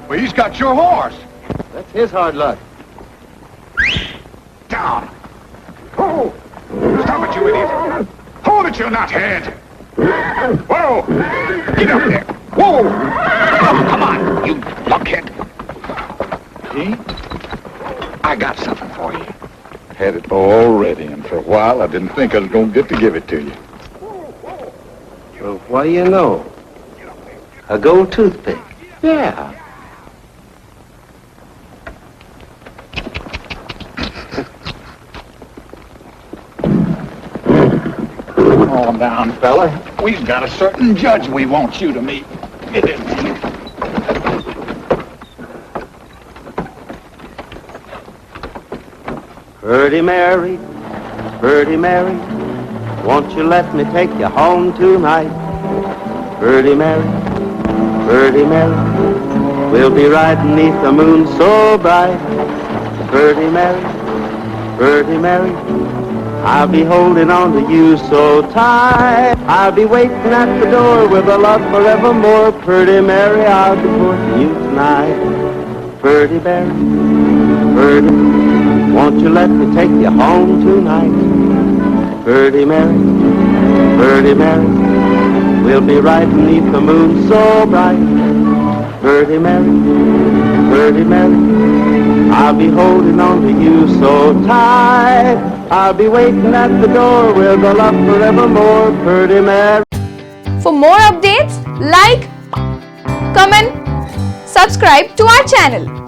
Well, he's got your horse. That's his hard luck. Down. Oh! Stop it, you idiot. Hold it, you nuthead. Whoa! Get up there. Whoa! Oh, come on, you lunkhead. See? I got something for you. Had it all ready, and for a while I didn't think I was going to get to give it to you. Well, what do you know? A gold toothpick. Yeah. Come on down, fella. We've got a certain judge we want you to meet. Get in here. Birdie Mary, won't you let me take you home tonight? Birdie Mary, we'll be riding 'neath the moon so bright. Birdie Mary, I'll be holding on to you so tight. I'll be waiting at the door with a love forevermore. Birdie Mary, I'll be courting you tonight. Birdie Mary, won't you let me take you home tonight? Birdie Mary, we'll be riding 'neath the moon so bright. Birdie Mary, I'll be holding on to you so tight. I'll be waiting at the door with a love forevermore. Birdie Mary. For more updates, like, comment, subscribe to our channel.